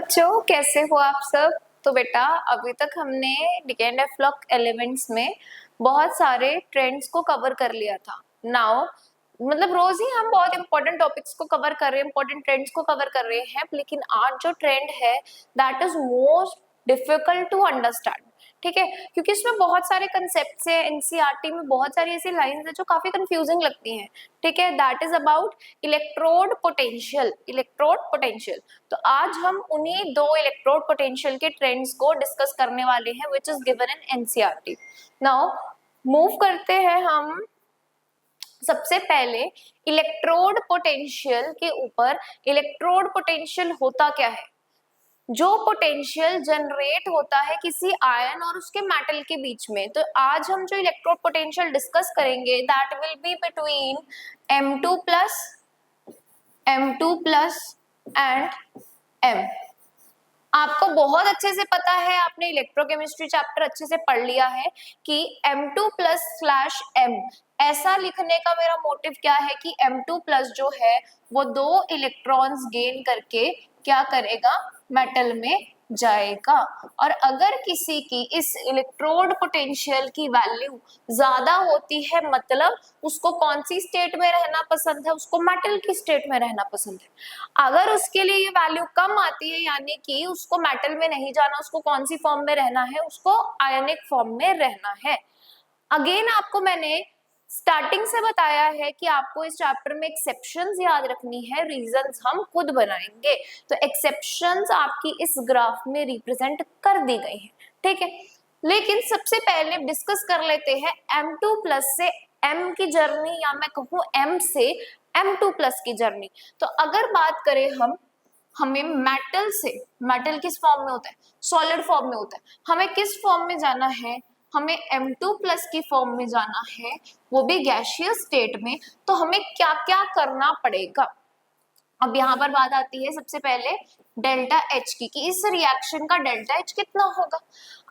बच्चों, कैसे हो आप सब। तो बेटा, अभी तक हमने डीकेएनएफ ब्लॉक एलिमेंट्स में बहुत सारे ट्रेंड्स को कवर कर लिया था। नाउ मतलब रोज ही हम बहुत इंपॉर्टेंट टॉपिक्स को कवर कर रहे हैं, इंपॉर्टेंट ट्रेंड्स को कवर कर रहे हैं, लेकिन आज जो ट्रेंड है that is most difficult to understand. ठीक है, क्योंकि इसमें बहुत सारे कंसेप्ट्स है, एनसीईआरटी में बहुत सारी ऐसी लाइंस है जो काफी कंफ्यूजिंग लगती हैं। ठीक है, that is about electrode potential. Electrode potential, तो आज हम उन्हीं दो इलेक्ट्रोड पोटेंशियल के ट्रेंड्स को डिस्कस करने वाले हैं which is given in NCERT. Now move करते हैं हम सबसे पहले इलेक्ट्रोड पोटेंशियल के ऊपर। इलेक्ट्रोड पोटेंशियल होता क्या है? जो पोटेंशियल जनरेट होता है किसी आयन और उसके मेटल के बीच में। तो आज हम जो इलेक्ट्रोड पोटेंशियल डिस्कस करेंगे that will be between M2 plus and M। आपको बहुत अच्छे से पता है, आपने इलेक्ट्रोकेमिस्ट्री चैप्टर अच्छे से पढ़ लिया है कि M2+/M। ऐसा लिखने का मेरा मोटिव क्या है कि M2+ जो है वो दो इलेक्ट्रॉन्स गेन करके क्या करेगा, मेटल में जाएगा। और अगर किसी की इस इलेक्ट्रोड पोटेंशियल की वैल्यू ज्यादा होती है, मतलब उसको कौन सी स्टेट में रहना पसंद है, उसको मेटल की स्टेट में रहना पसंद है। अगर उसके लिए ये वैल्यू कम आती है, यानी कि उसको मेटल में नहीं जाना, उसको कौन सी फॉर्म में रहना है, उसको आयनिक फॉर्म में रहना है। अगेन आपको मैंने स्टार्टिंग से बताया है कि आपको इस चैप्टर में एक्सेप्शंस याद रखनी है, रीजंस हम खुद बनाएंगे। तो एक्सेप्शंस आपकी इस ग्राफ में रिप्रेजेंट कर दी गई है। ठीक है, लेकिन सबसे पहले डिस्कस कर लेते हैं M2+ से M की जर्नी, या मैं कहूँ M से M2+ की जर्नी। तो अगर बात करें हमें मेटल से, मेटल किस फॉर्म में होता है, सॉलिड फॉर्म में होता है, हमें किस फॉर्म में जाना है, हमें M2+ की फॉर्म में जाना है, वो भी गैसियस स्टेट में। तो हमें क्या क्या करना पड़ेगा। अब यहाँ पर बात आती है सबसे पहले डेल्टा H की, कि इस रिएक्शन का डेल्टा H कितना होगा।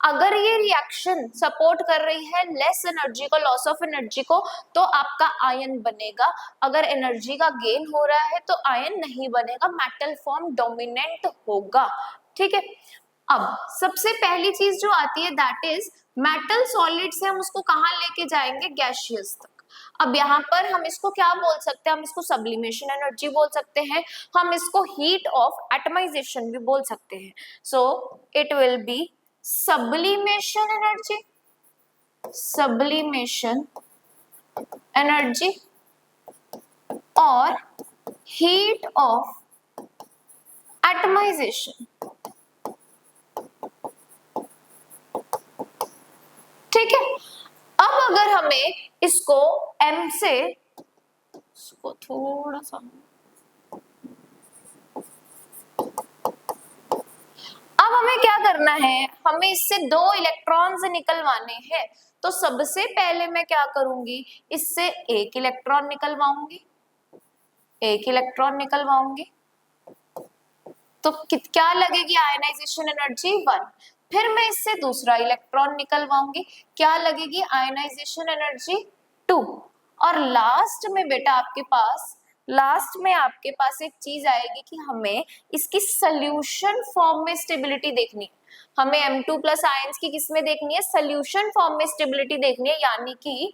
अगर ये रिएक्शन सपोर्ट कर रही है लेस एनर्जी को, लॉस ऑफ एनर्जी को, तो आपका आयन बनेगा। अगर एनर्जी का गेन हो रहा है तो आयन नहीं बनेगा, मेटल फॉर्म डोमिनेंट होगा। ठीक है, अब सबसे पहली चीज जो आती है दैट इज मेटल सॉलिड से हम उसको कहाँ लेके जाएंगे, गैसियस तक। अब यहाँ पर हम इसको क्या बोल सकते हैं, हम इसको सब्लिमेशन एनर्जी बोल सकते हैं, हम इसको हीट ऑफ एटमाइजेशन भी बोल सकते हैं। So it will B sublimation energy, sublimation energy और हीट ऑफ एटमाइजेशन। ठीक है, अब अगर हमें इसको M से, इसको थोड़ा सा, अब हमें क्या करना है, हमें इससे दो इलेक्ट्रॉन्स निकलवाने हैं। तो सबसे पहले मैं क्या करूंगी, इससे एक इलेक्ट्रॉन निकलवाऊंगी, एक इलेक्ट्रॉन निकलवाऊंगी। तो क्या लगेगी आयनाइजेशन एनर्जी 1। फिर मैं इससे दूसरा इलेक्ट्रॉन निकलवाऊंगी, क्या लगेगी आयनाइजेशन एनर्जी 2। और लास्ट में बेटा आपके पास, लास्ट में आपके पास एक चीज आएगी कि हमें इसकी सोल्यूशन फॉर्म में स्टेबिलिटी देखनी है। हमें M2+ आयंस की किसमें देखनी है, सोल्यूशन फॉर्म में स्टेबिलिटी देखनी है, यानी कि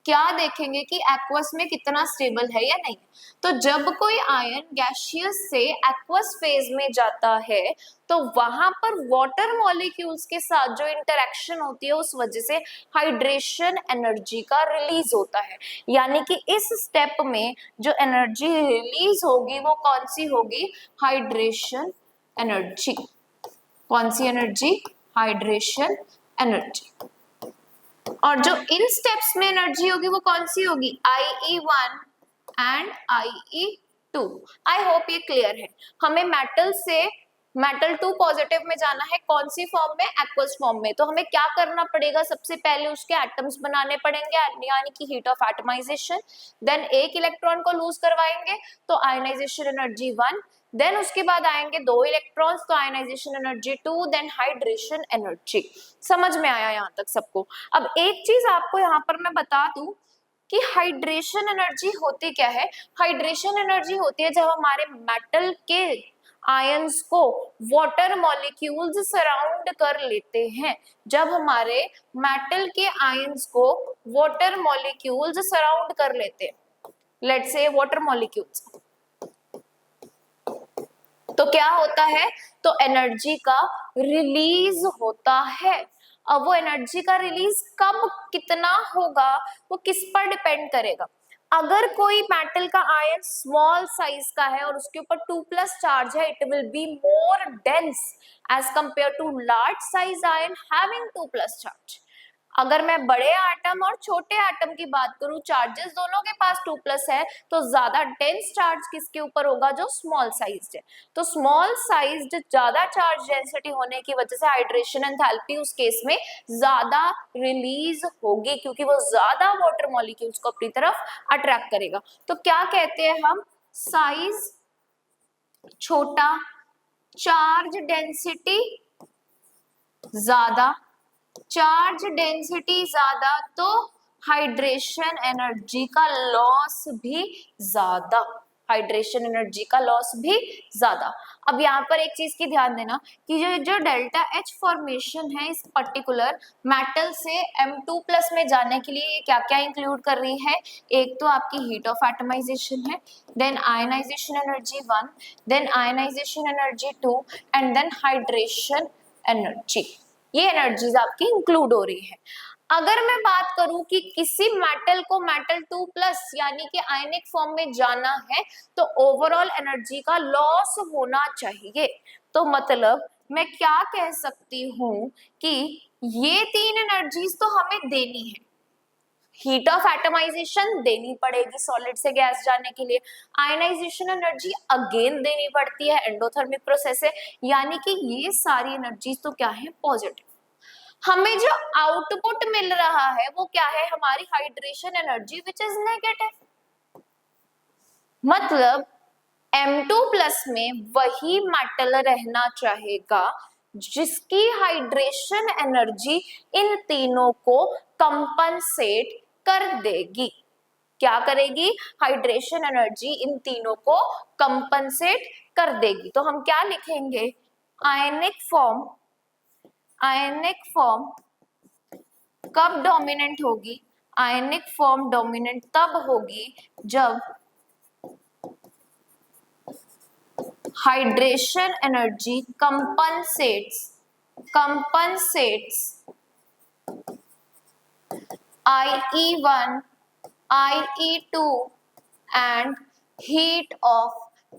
क्या देखेंगे कि एक्वस में कितना स्टेबल है या नहीं। तो जब कोई आयन गैसियस से एक्वस फेज में जाता है तो वहां पर वाटर मॉलिक्यूल्स के साथ जो इंटरेक्शन होती है उस वजह से हाइड्रेशन एनर्जी का रिलीज होता है। यानी कि इस स्टेप में जो एनर्जी रिलीज होगी वो कौन सी होगी, हाइड्रेशन एनर्जी। कौन सी एनर्जी, हाइड्रेशन एनर्जी। और जो इन स्टेप्स में एनर्जी होगी वो कौन सी होगी, IE1 and IE2। I hope ये क्लियर है। हमें मेटल से मेटल 2 पॉजिटिव में जाना है, कौन सी फॉर्म में, एक्वस फॉर्म में। तो हमें क्या करना पड़ेगा, सबसे पहले उसके एटम्स बनाने पड़ेंगे, यानी कि हीट ऑफ एटमाइजेशन। देन एक इलेक्ट्रॉन को लूज करवाएंगे तो आयनाइजेशन एनर्जी 1। देन उसके बाद आएंगे दो इलेक्ट्रॉन्स, तो ionisation energy 2, then hydration energy. समझ में आया यहाँ तक सबको। अब एक चीज आपको यहाँ पर मैं बता दूं कि हाइड्रेशन एनर्जी होती क्या है। हाइड्रेशन एनर्जी होती है जब हमारे मेटल के आयंस को वाटर मॉलिक्यूल्स सराउंड कर लेते हैं। जब हमारे मेटल के आयंस को वाटर मॉलिक्यूल्स सराउंड कर लेते हैं, लेट्स से वाटर मॉलिक्यूल्स, तो क्या होता है, तो एनर्जी का रिलीज होता है। अब वो एनर्जी का रिलीज कब कितना होगा वो किस पर डिपेंड करेगा। अगर कोई मेटल का आयन स्मॉल साइज का है और उसके ऊपर 2+ चार्ज है, it will be more dense as compared to large size ion having 2+ charge. अगर मैं बड़े एटम और छोटे एटम की बात करूं, चार्जेस दोनों के पास 2+ है, तो ज्यादा डेंस चार्ज किसके ऊपर होगा, जो स्मॉल साइज्ड है। तो स्मॉल साइज्ड ज्यादा चार्ज डेंसिटी होने की वजह से हाइड्रेशन एंथैल्पी उस केस में ज्यादा रिलीज होगी, क्योंकि वो ज्यादा वाटर मॉलिक्यूल्स को अपनी तरफ अट्रैक्ट करेगा। तो क्या कहते हैं हम, साइज छोटा, चार्ज डेंसिटी ज्यादा, चार्ज डेंसिटी ज्यादा तो हाइड्रेशन एनर्जी का लॉस भी ज्यादा, हाइड्रेशन एनर्जी का लॉस भी ज्यादा। अब यहाँ पर एक चीज की ध्यान देना कि जो डेल्टा एच फॉर्मेशन है इस पर्टिकुलर मेटल से M2+ में जाने के लिए क्या क्या इंक्लूड कर रही है। एक तो आपकी हीट ऑफ एटमाइजेशन है, then ionisation energy 1, then ionisation energy 2 and then hydration energy. ये एनर्जीज आपकी इंक्लूड हो रही है। अगर मैं बात करूं कि किसी मेटल को मेटल 2+ यानी कि आयनिक फॉर्म में जाना है तो ओवरऑल एनर्जी का लॉस होना चाहिए। तो मतलब मैं क्या कह सकती हूं कि ये 3 एनर्जीज तो हमें देनी है। हीट ऑफ एटमाइजेशन देनी पड़ेगी सॉलिड से गैस जाने के लिए, आयनाइजेशन एनर्जी अगेन देनी पड़ती है, एंडोथर्मिक प्रोसेस है, यानी कि ये सारी एनर्जीज तो क्या है, पॉजिटिव। हमें जो आउटपुट मिल रहा है वो क्या है, हमारी hydration energy which is negative. मतलब M2+ में वही मेटल रहना चाहेगा जिसकी हाइड्रेशन एनर्जी इन तीनों को कंपनसेट कर देगी। क्या करेगी, हाइड्रेशन एनर्जी इन तीनों को कंपनसेट कर देगी। तो हम क्या लिखेंगे, आयनिक फॉर्म, आयनिक फॉर्म कब डोमिनेंट होगी, आयनिक फॉर्म डोमिनेंट तब होगी जब hydration energy compensates IE1, IE2 and heat of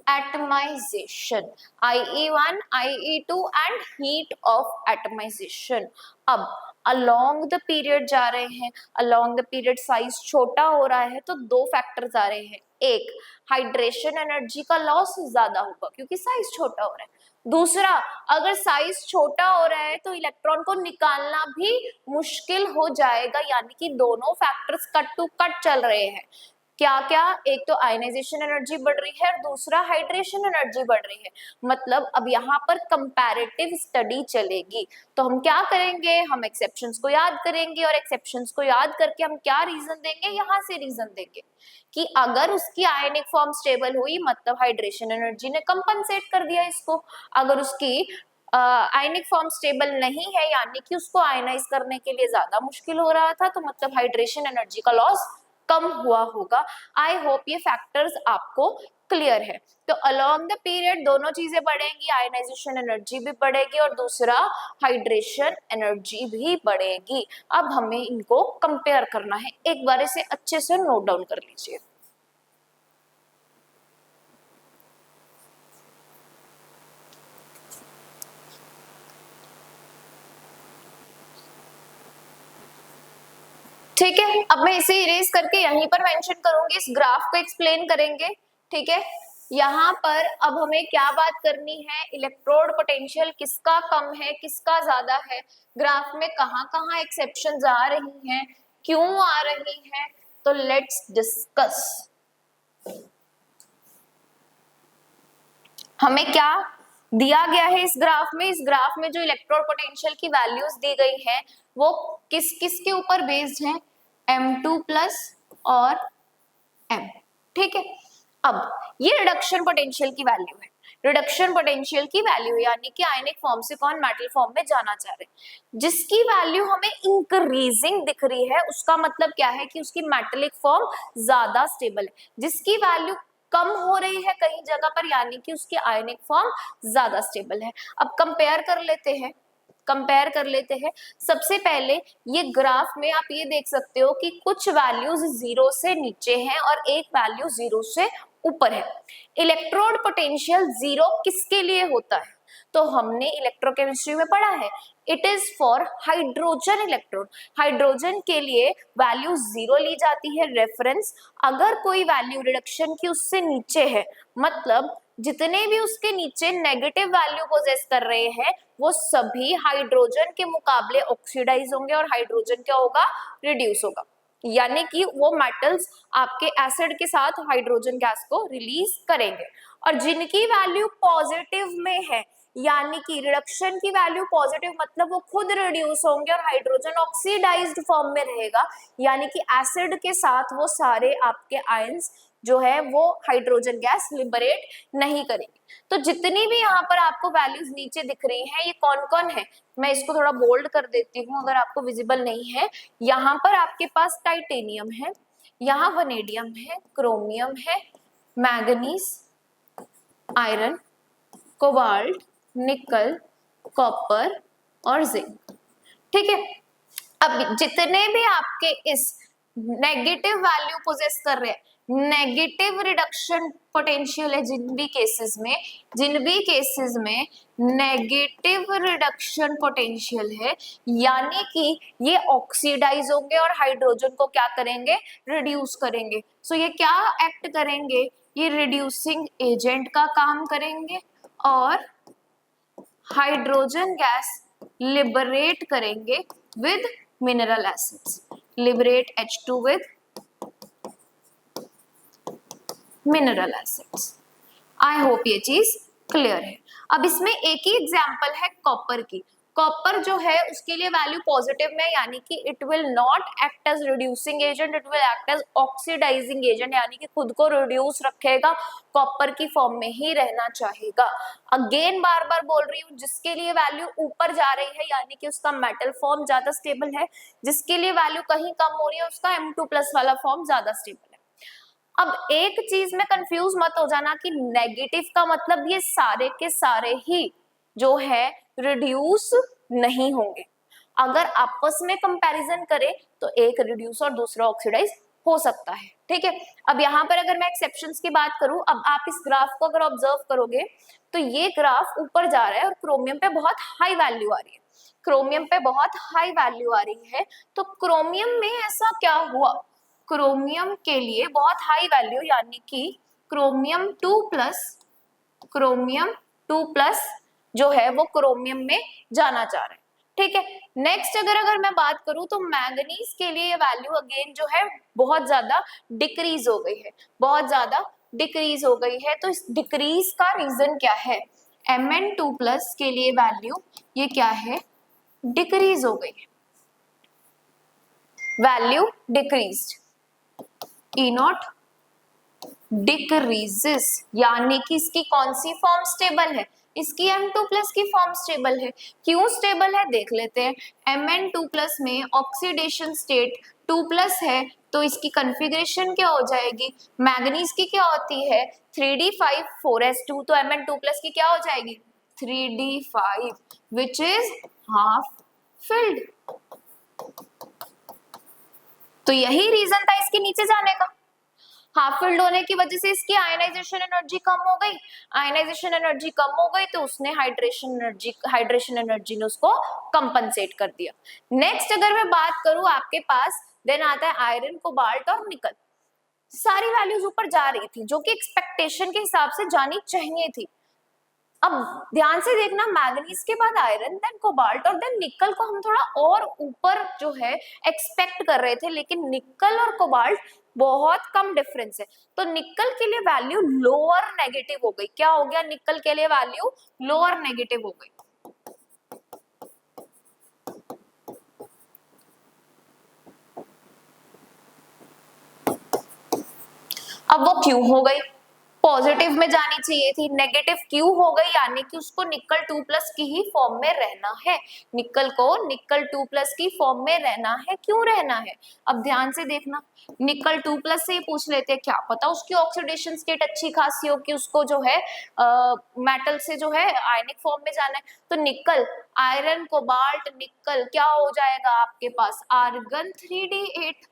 atomization, IE1, IE2 and heat of atomization। अब along the period जा रहे हैं, along the period साइज छोटा हो रहा है तो दो फैक्टर्स आ रहे हैं। एक, हाइड्रेशन एनर्जी का लॉस ज्यादा होगा क्योंकि साइज छोटा हो रहा है। दूसरा, अगर साइज छोटा हो रहा है तो इलेक्ट्रॉन को निकालना भी मुश्किल हो जाएगा, यानी कि दोनों फैक्टर्स कट टू कट चल रहे हैं। क्या क्या, एक तो आयनाइजेशन एनर्जी बढ़ रही है और दूसरा हाइड्रेशन एनर्जी बढ़ रही है। मतलब अब यहाँ पर कंपैरेटिव स्टडी चलेगी। तो हम क्या करेंगे, हम एक्सेप्शंस को याद करेंगे और एक्सेप्शंस को याद करके हम क्या रीजन देंगे, यहाँ से रीजन देंगे कि अगर उसकी आयनिक फॉर्म स्टेबल हुई मतलब हाइड्रेशन एनर्जी ने कंपनसेट कर दिया इसको। अगर उसकी आयनिक फॉर्म स्टेबल नहीं है यानी कि उसको आयनाइज करने के लिए ज्यादा मुश्किल हो रहा था, तो मतलब हाइड्रेशन एनर्जी का लॉस कम हुआ होगा। आई होप ये फैक्टर्स आपको क्लियर है। तो अलोंग द पीरियड दोनों चीजें बढ़ेंगी, आयनाइजेशन एनर्जी भी बढ़ेगी और दूसरा हाइड्रेशन एनर्जी भी बढ़ेगी। अब हमें इनको कंपेयर करना है, एक बार इसे अच्छे से नोट डाउन कर लीजिए। ठीक है, अब मैं इसे इरेज करके यहीं पर मेंशन करूंगी, इस ग्राफ को एक्सप्लेन करेंगे। ठीक है, यहाँ पर अब हमें क्या बात करनी है, इलेक्ट्रोड पोटेंशियल किसका कम है किसका ज्यादा है, ग्राफ में कहाँ कहाँ एक्सेप्शंस आ रही हैं, क्यों आ रही हैं, तो लेट्स डिस्कस। हमें क्या दिया गया है इस ग्राफ में, इस ग्राफ में जो इलेक्ट्रोड पोटेंशियल की वैल्यूज दी गई हैं वो किस किस के ऊपर बेस्ड है, M2+ और M। ठीक है, अब ये रिडक्शन पोटेंशियल की वैल्यू है। रिडक्शन पोटेंशियल की वैल्यू, यानी कि आयनिक फॉर्म से कौन मेटल फॉर्म में जाना चाह रहे हैं। जिसकी वैल्यू हमें इंक्रीजिंग दिख रही है उसका मतलब क्या है कि उसकी मेटेलिक फॉर्म ज्यादा स्टेबल है। जिसकी वैल्यू कम हो रही है कई जगह पर, यानी कि उसकी आयनिक फॉर्म ज्यादा स्टेबल है। अब कंपेयर कर लेते हैं। सबसे पहले ये ग्राफ में आप ये देख सकते हो कि कुछ वैल्यूज 0 से नीचे हैं और एक वैल्यू 0 से ऊपर है। इलेक्ट्रोड पोटेंशियल 0 किसके लिए होता है? तो हमने इलेक्ट्रोकेमिस्ट्री में पढ़ा है, it is for hydrogen electrode. Hydrogen के लिए वैल्यू 0 ली जाती है रेफरेंस। अगर कोई वैल्यू रिडक्शन की उससे नीचे है, मतलब जितने भी उसके नीचे नेगेटिव वैल्यू पोजेस कर रहे हैं वो सभी हाइड्रोजन के मुकाबले ऑक्सीडाइज होंगे और हाइड्रोजन क्या होगा? रिड्यूस होगा। यानी कि वो मेटल्स आपके एसिड के साथ हाइड्रोजन गैस को रिलीज करेंगे। और जिनकी वैल्यू पॉजिटिव में है, यानी कि रिडक्शन की वैल्यू पॉजिटिव, मतलब वो खुद रिड्यूस होंगे और हाइड्रोजन ऑक्सीडाइज्ड फॉर्म में रहेगा, यानी कि एसिड के साथ वो सारे आपके आयंस जो है वो हाइड्रोजन गैस लिबरेट नहीं करेंगे। तो जितनी भी यहाँ पर आपको वैल्यूज नीचे दिख रही हैं ये कौन कौन है, मैं इसको थोड़ा बोल्ड कर देती हूँ अगर आपको विजिबल नहीं है। यहाँ पर आपके पास टाइटेनियम है, यहाँ वनेडियम है, क्रोमियम है, मैंगनीज, आयरन, कोबाल्ट, निकल, कॉपर और जिंक। ठीक है। अब जितने भी आपके इस नेगेटिव वैल्यू पोजेस कर रहे हैं, नेगेटिव रिडक्शन पोटेंशियल है जिन भी केसेस में नेगेटिव रिडक्शन पोटेंशियल है, यानी कि ये ऑक्सीडाइज होंगे और हाइड्रोजन को क्या करेंगे? रिड्यूस करेंगे। सो ये क्या एक्ट करेंगे? ये रिड्यूसिंग एजेंट का काम करेंगे और हाइड्रोजन गैस लिबरेट करेंगे with mineral acids. Liberate H2 with mineral acids. I hope ये चीज क्लियर है। अब इसमें एक ही एग्जांपल है कॉपर की। कॉपर जो है उसके लिए वैल्यू पॉजिटिव में, यानी कि it will not act as reducing agent, it will act as oxidising agent, यानी कि खुद को रिड्यूस रखेगा, कॉपर की फॉर्म में ही रहना चाहेगा। अगेन बार बार बोल रही हूँ, जिसके लिए वैल्यू ऊपर जा रही है यानी कि उसका मेटल फॉर्म ज्यादा स्टेबल है, जिसके लिए वैल्यू कहीं कम हो रही है उसका M2+ वाला फॉर्म ज्यादा स्टेबल है। अब एक चीज में कंफ्यूज मत हो जाना कि नेगेटिव का मतलब ये सारे के सारे ही जो है रिड्यूस नहीं होंगे। अगर आपस में कंपैरिजन करें तो एक रिड्यूस और दूसरा ऑक्सीडाइज हो सकता है। ठीक है। अब यहाँ पर अगर मैं एक्सेप्शंस की बात करूं, अब आप इस ग्राफ को अगर ऑब्जर्व करोगे तो ये ग्राफ ऊपर जा रहा है और क्रोमियम पे बहुत हाई वैल्यू आ रही है। क्रोमियम पे बहुत हाई वैल्यू आ रही है, तो क्रोमियम में ऐसा क्या हुआ? क्रोमियम के लिए बहुत हाई वैल्यू, यानी कि क्रोमियम 2+ जो है वो क्रोमियम में जाना चाह रहा है। ठीक है। नेक्स्ट अगर मैं बात करूं तो मैंगनीज के लिए वैल्यू अगेन जो है बहुत ज्यादा डिक्रीज हो गई है, बहुत ज्यादा डिक्रीज हो गई है। तो इस डिक्रीज का रीजन क्या है? Mn2+ के लिए वैल्यू ये क्या है? डिक्रीज हो गई है, वैल्यू डिक्रीज्ड, E0 डिक्रीजेस, यानी कि इसकी कौन सी फॉर्म स्टेबल है? इसकी M2+ की फॉर्म स्टेबल है। क्यों स्टेबल है देख लेते हैं। Mn2+ में ऑक्सीडेशन स्टेट 2+ है, तो इसकी कॉन्फ़िगरेशन क्या हो जाएगी? मैंगनीज की क्या होती है? 3d5 4s2, तो Mn2+ की क्या हो जाएगी? 3d5 which is half filled. तो यही रीजन था इसके नीचे जाने का। हाफ फिल्ड होने की वजह से इसकी आयनाइजेशन एनर्जी कम हो गई। आयनाइजेशन एनर्जी कम हो गई तो उसने हाइड्रेशन एनर्जी ने उसको कंपनसेट कर दिया। नेक्स्ट अगर मैं बात करूं आपके पास देन आता है आयरन, कोबाल्ट और निकल। सारी वैल्यूज ऊपर जा रही थी जो कि एक्सपेक्टेशन के हिसाब से जानी चाहिए थी। अब ध्यान से देखना, मैंगनीज के बाद आयरन, देन कोबाल्ट और देन निकल को हम थोड़ा और ऊपर जो है एक्सपेक्ट कर रहे थे, लेकिन निकल और कोबाल्ट बहुत कम डिफरेंस है। तो निकल के लिए वैल्यू लोअर नेगेटिव हो गई। क्या हो गया? निकल के लिए वैल्यू लोअर नेगेटिव हो गई। अब वो क्यों हो गई? पॉजिटिव में जानी चाहिए थी, नेगेटिव क्यों हो गई, यानी कि उसको निकल 2+ की ही फॉर्म में रहना है, निकल को निकल 2+ की फॉर्म में रहना है, क्यों रहना है। अब ध्यान से देखना, निकल 2+ से ही पूछ लेते हैं, क्या पता उसकी ऑक्सीडेशन स्टेट अच्छी खासी हो कि उसको जो है मेटल से जो है आयनिक फॉर्म में जाना है। तो निकल, आयरन, कोबाल्ट, निकल, क्या हो जाएगा आपके पास, आर्गन 3d8।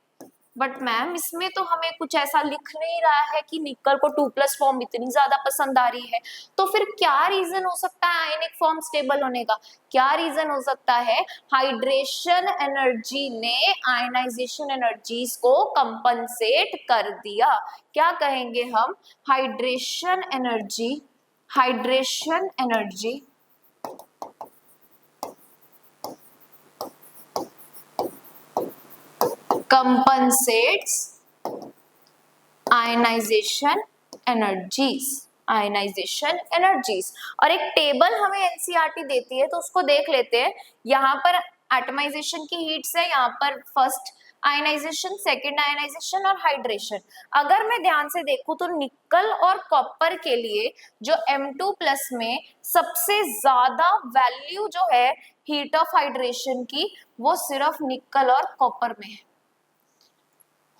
बट मैम इसमें तो हमें कुछ ऐसा लिख नहीं रहा है कि निकल को 2+ फॉर्म इतनी ज्यादा पसंद आ रही है, तो फिर क्या रीजन हो सकता है आयनिक फॉर्म स्टेबल होने का, क्या रीजन हो सकता है, हाइड्रेशन एनर्जी ने आयनाइजेशन एनर्जीज को कंपनसेट कर दिया। क्या कहेंगे हम, hydration energy, hydration energy compensates ionization energies, ionisation energies. और एक टेबल हमें एनसीईआरटी देती है तो उसको देख लेते हैं। यहाँ पर एटमाइजेशन की हीट्स है, यहाँ पर फर्स्ट आयनाइजेशन, सेकेंड आयनाइजेशन और हाइड्रेशन। अगर मैं ध्यान से देखूं तो निकल और कॉपर के लिए जो M2+ में सबसे ज्यादा वैल्यू जो है हीट ऑफ हाइड्रेशन की, वो सिर्फ निकल और कॉपर में है,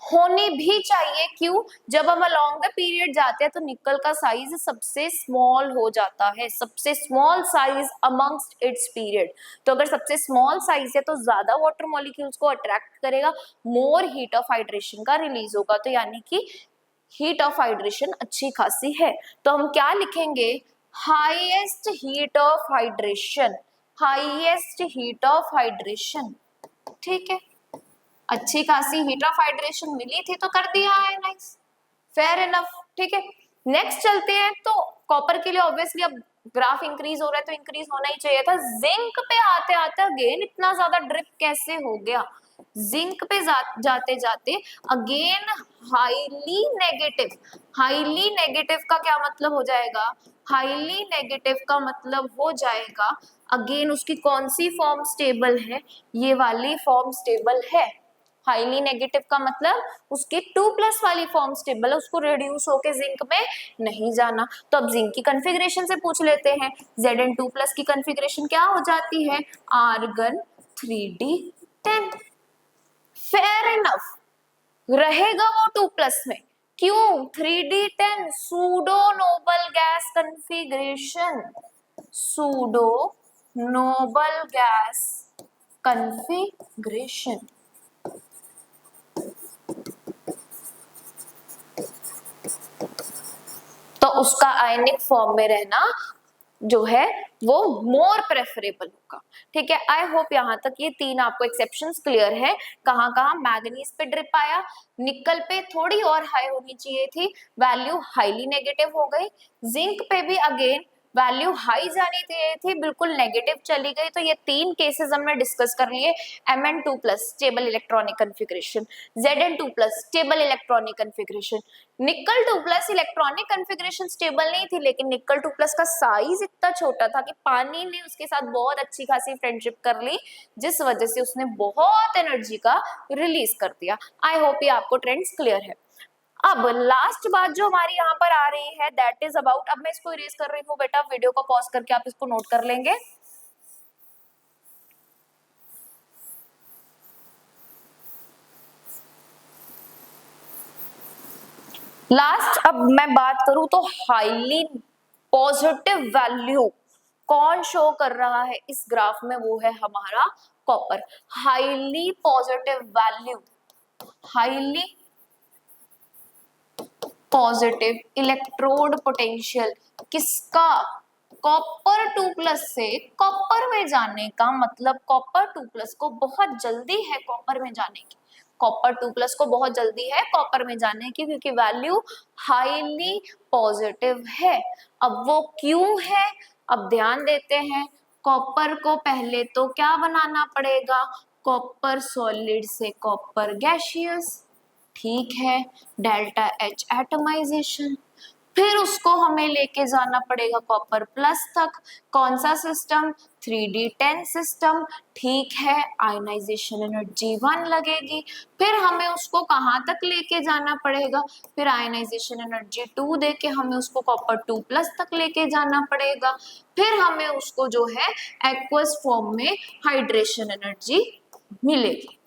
होनी भी चाहिए। क्यों, जब हम अलोंग द पीरियड जाते हैं तो निकल का साइज सबसे स्मॉल हो जाता है, सबसे small size amongst it's period. तो अगर सबसे स्मॉल साइज है तो ज्यादा वाटर मॉलिक्यूल्स को अट्रैक्ट करेगा, मोर हीट ऑफ हाइड्रेशन का रिलीज होगा, तो यानी कि हीट ऑफ हाइड्रेशन अच्छी खासी है। तो हम क्या लिखेंगे, highest heat of hydration, highest heat of hydration. ठीक है, अच्छी खासी हीट ऑफ हाइड्रेशन मिली थी तो कर दिया आयनाइज, फेयर इनफ। ठीक है, नेक्स्ट चलते हैं। तो कॉपर के लिए ऑब्वियसली अब ग्राफ इंक्रीज हो रहा है तो इंक्रीज होना ही चाहिए था। जिंक पे आते आते अगेन इतना ज्यादा ड्रिप कैसे हो गया, जिंक पे जाते जाते again highly negative. Highly negative का क्या मतलब हो जाएगा, हाईली नेगेटिव का मतलब हो जाएगा अगेन उसकी कौन सी फॉर्म स्टेबल है, ये वाली फॉर्म स्टेबल है। हाईली नेगेटिव का मतलब उसकी 2+ वाली फॉर्म स्टेबल है, उसको रिड्यूस होके जिंक में नहीं जाना। तो अब जिंक की कॉन्फ़िगरेशन से पूछ लेते हैं, Zn2+ की कॉन्फ़िगरेशन क्या हो जाती है, आर्गन 3d10। फेयर इनफ, रहेगा वो 2+ में, क्यों 3d10, pseudo noble gas configuration, pseudo noble gas configuration. तो उसका आयनिक फॉर्म में रहना जो है वो मोर प्रेफरेबल होगा। ठीक है, आई होप यहाँ तक ये तीन आपको एक्सेप्शंस क्लियर है। कहाँ कहाँ मैग्नीज पे ड्रिप आया, निकल पे थोड़ी और हाई होनी चाहिए थी, वैल्यू हाईली नेगेटिव हो गई। जिंक पे भी अगेन वैल्यू हाई जानी थी, बिल्कुल नेगेटिव चली गई। तो ये तीन केसेस हमने डिस्कस कर लिए। Mn2+ stable electronic configuration, Zn2+ stable electronic configuration, निकल 2+ इलेक्ट्रॉनिक कॉन्फ़िगरेशन स्टेबल नहीं थी, लेकिन निकल 2+ का साइज इतना छोटा था कि पानी ने उसके साथ बहुत अच्छी खासी फ्रेंडशिप कर ली, जिस वजह से उसने बहुत एनर्जी का रिलीज कर दिया। आई होप ये आपको ट्रेंड्स क्लियर है। अब लास्ट बात जो हमारी यहाँ पर आ रही है दैट इज अबाउट, अब मैं इसको इरेज कर रही हूँ बेटा, वीडियो को पॉज करके आप इसको नोट कर लेंगे। लास्ट अब मैं बात करूं तो हाईली पॉजिटिव वैल्यू कौन शो कर रहा है इस ग्राफ में, वो है हमारा copper. Highly positive value, highly positive electrode potential किसका, कॉपर 2+ से कॉपर में जाने का मतलब कॉपर 2+ को बहुत जल्दी है कॉपर में जाने की, कॉपर 2+ को बहुत जल्दी है कॉपर में जाने की, क्योंकि वैल्यू हाईली पॉजिटिव है। अब वो क्यों है, अब ध्यान देते हैं। कॉपर को पहले तो क्या बनाना पड़ेगा, कॉपर सॉलिड से कॉपर गैसियस, ठीक है, डेल्टा H एटमाइजेशन। फिर उसको हमें लेके जाना पड़ेगा कॉपर प्लस तक। कौन सा सिस्टम? 3d10 system. ठीक है, आयनाइजेशन एनर्जी 1 लगेगी। फिर हमें उसको कहाँ तक लेके जाना पड़ेगा? फिर आयनाइजेशन एनर्जी 2 देके हमें उसको कॉपर 2 प्लस तक लेके जाना पड़ेगा। फिर हमें उसको जो है एक्वस फॉर्म में हाइड्रेशन एनर्जी मिलेगी।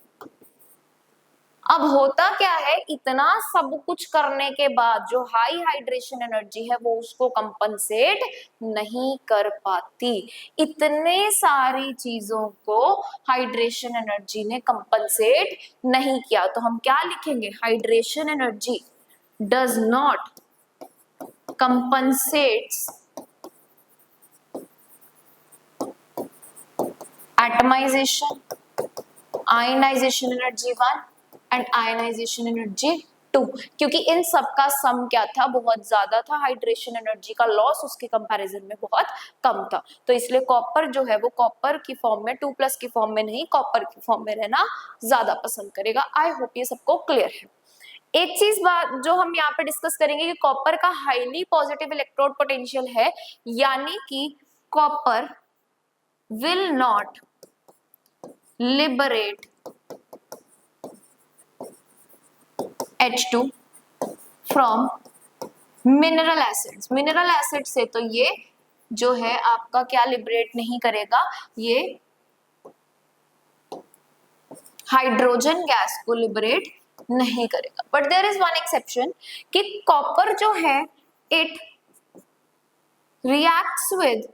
अब होता क्या है, इतना सब कुछ करने के बाद जो हाई हाइड्रेशन एनर्जी है वो उसको कंपनसेट नहीं कर पाती। इतने सारी चीजों को हाइड्रेशन एनर्जी ने कंपनसेट नहीं किया, तो हम क्या लिखेंगे? Hydration energy does not compensates atomization, ionization energy 1 and ionization energy 2, क्योंकि इन सब का सम क्या था? बहुत ज्यादा था। हाइड्रेशन एनर्जी का लॉस उसके कंपैरिजन में बहुत कम था, तो इसलिए कॉपर जो है वो कॉपर की फॉर्म में 2+ की फॉर्म में नहीं, कॉपर की फॉर्म में रहना ज्यादा पसंद करेगा। आई होप ये सबको क्लियर है। एक चीज बात जो हम यहाँ पे डिस्कस करेंगे कि कॉपर का हाईली पॉजिटिव इलेक्ट्रोड पोटेंशियल है, यानी कि copper will not liberate H2 from mineral acids. Mineral acid से तो ये जो है आपका क्या लिबरेट नहीं करेगा? ये हाइड्रोजन गैस को लिबरेट नहीं करेगा। But there is one exception कि कॉपर जो है it reacts with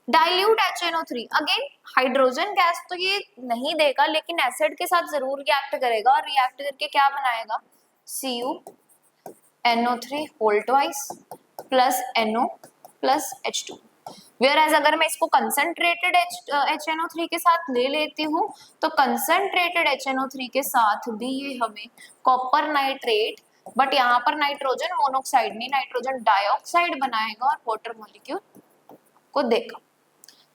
dilute HNO3। Again hydrogen gas तो ये नहीं देगा, लेकिन एसिड के साथ जरूर रिएक्ट करेगा और रिएक्ट करके क्या बनाएगा? CuNO3 whole twice plus NO plus H2। Whereas अगर मैं इसको कंसंट्रेटेड HNO3 के साथ ले लेती हूँ तो कंसंट्रेटेड HNO3 के साथ भी ये हमें कॉपर नाइट्रेट, बट यहाँ पर नाइट्रोजन मोनोक्साइड नहीं, नाइट्रोजन डाइऑक्साइड बनाएगा और वाटर मॉलिक्यूल को देगा।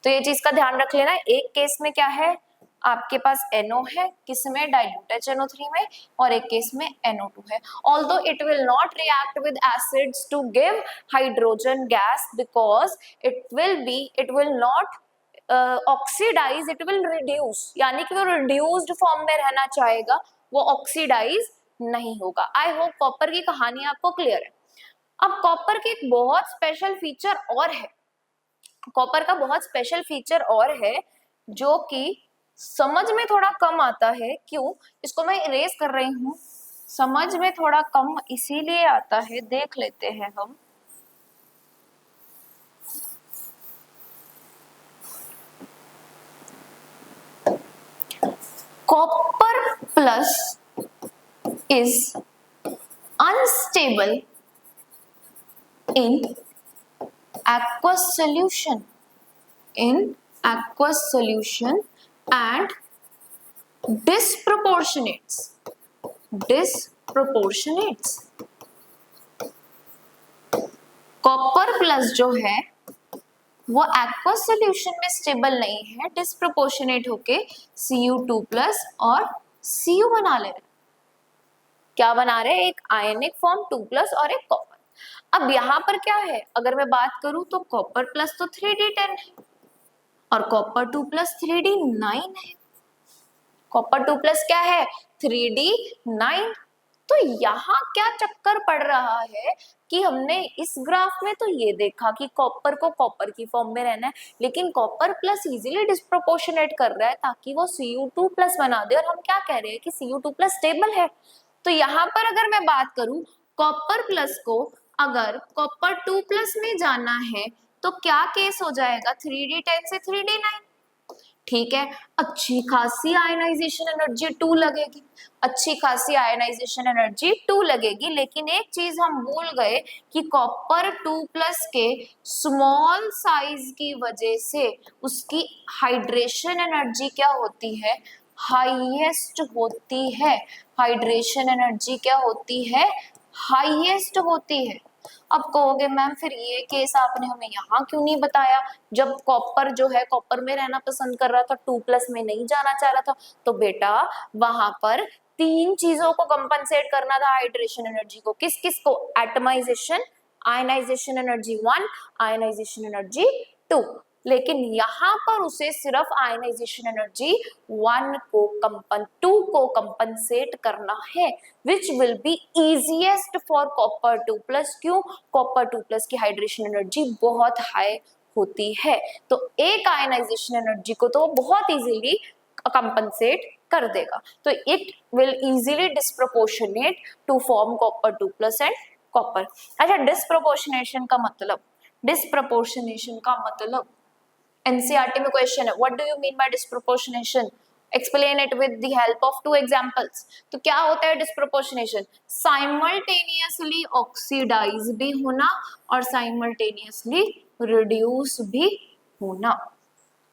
तो ये चीज का ध्यान रख लेना। एक केस में क्या है, आपके पास NO है, किसमें? डाइल्यूट HNO3 में, और एक केस में NO2 है। Although it will not react with acids to give hydrogen gas because it will not oxidize, it will reduce, यानी कि वो reduced फॉर्म में रहना चाहेगा, वो ऑक्सीडाइज नहीं होगा। आई होप कॉपर की कहानी आपको क्लियर है। अब कॉपर की एक बहुत स्पेशल फीचर और है, कॉपर का बहुत स्पेशल फीचर और है जो कि समझ में थोड़ा कम आता है। क्यों? इसको मैं इरेज कर रही हूं। समझ में थोड़ा कम इसीलिए आता है, देख लेते हैं हम। Copper plus is unstable in aqueous solution, in aqueous solution and disproportionates copper plus जो है वो aqueous solution में स्टेबल नहीं है, डिस्प्रोपोर्शनेट होके Cu2 प्लस और Cu बना ले रहे। क्या बना रहे? एक आयनिक फॉर्म 2 प्लस और एक कॉपर। अब यहाँ पर क्या है, अगर मैं बात करूं तो कॉपर प्लस तो 3d10 है और कॉपर 2 प्लस 3d9 है। कॉपर 2 प्लस क्या है? 3d9। तो यहाँ क्या चक्कर पड़ रहा है कि हमने इस ग्राफ में तो ये देखा कि कॉपर को कॉपर की फॉर्म में रहना है, लेकिन कॉपर प्लस इजीली डिस्प्रोपोर्शनेट कर रहा है ताकि वो Cu2 प्लस बना दे, और हम क्या कह रहे हैं कि Cu2 प्लस स्टेबल है। तो यहाँ पर अगर मैं बात करूं कॉपर प्लस को अगर कॉपर 2 प्लस में जाना है तो क्या केस हो जाएगा? 3d10 से 3d9। ठीक है, अच्छी खासी आयनाइजेशन एनर्जी 2 लगेगी, अच्छी खासी आयनाइजेशन एनर्जी 2 लगेगी। लेकिन एक चीज हम भूल गए कि कॉपर 2 प्लस के स्मॉल साइज की वजह से उसकी हाइड्रेशन एनर्जी क्या होती है? हाईएस्ट होती है। हाइड्रेशन एनर्जी क्या होती है? हाईएस्ट होती है। अब कहोगे मैम फिर ये केस आपने हमें यहाँ क्यों नहीं बताया, जब कॉपर जो है कॉपर में रहना पसंद कर रहा था, 2 प्लस में नहीं जाना चाह रहा था। तो बेटा वहां पर 3 चीजों को कंपनसेट करना था हाइड्रेशन एनर्जी को। किस किस को? Atomisation, ionization energy 1, ionisation energy 2, लेकिन यहाँ पर उसे सिर्फ आयनाइजेशन एनर्जी 2 को कंपनसेट करना है, which will be easiest for copper 2+। क्यों? कॉपर 2+ की हाइड्रेशन एनर्जी बहुत हाई होती है, तो एक आयनाइजेशन एनर्जी को तो बहुत इजीली कंपनसेट कर देगा, तो it will easily disproportionate to form copper 2+ and copper. अच्छा, डिस्प्रोपोर्शनेशन का मतलब, डिस्प्रोपोर्शनेशन का मतलब एनसीईआरटी में क्वेश्चन है, what do you mean by disproportionation, explain it with the help of 2 examples. तो क्या होता है डिस्प्रोपोर्शनेशन? साइमल्टेनियसली ऑक्सीडाइज भी होना और साइमल्टेनियसली रिड्यूस भी होना।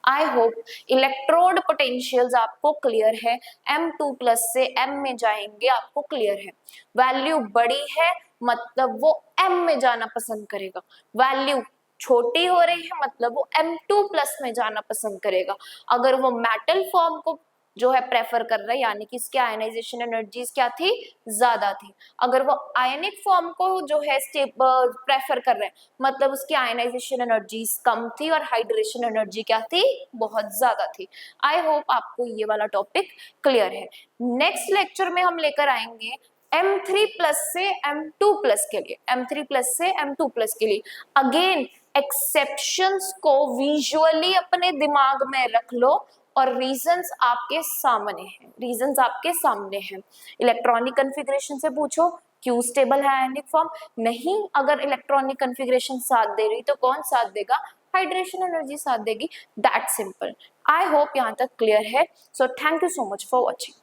आई होप इलेक्ट्रोड पोटेंशियल्स आपको क्लियर है, M2+ से M में जाएंगे आपको क्लियर है। वैल्यू बड़ी है मतलब वो M में जाना पसंद करेगा, वैल्यू छोटी हो रही है मतलब वो M2+ में जाना पसंद करेगा। अगर वो मेटल फॉर्म को जो है प्रेफर कर रहा है, यानी कि इसकी आयनाइजेशन एनर्जीज क्या थी, ज्यादा थी। अगर वो आयनिक फॉर्म को जो है प्रेफर कर रहे हैं मतलब उसकी आयनाइजेशन एनर्जीज कम थी और हाइड्रेशन एनर्जी क्या थी, बहुत ज्यादा थी। आई होप आपको ये वाला टॉपिक क्लियर है। नेक्स्ट लेक्चर में हम लेकर आएंगे M3+ से M2+ के लिए, M3+ से M2+ के लिए। अगेन एक्सेप्शंस को विजुअली अपने दिमाग में रख लो और रीजंस आपके सामने हैं, रीजंस आपके सामने हैं। इलेक्ट्रॉनिक कन्फिग्रेशन से पूछो क्यू स्टेबल है आयनिक फॉर्म, नहीं अगर इलेक्ट्रॉनिक कन्फिग्रेशन साथ दे रही तो कौन साथ देगा, हाइड्रेशन एनर्जी साथ देगी, दैट सिंपल। आई होप यहाँ तक क्लियर है। So thank you so much for watching.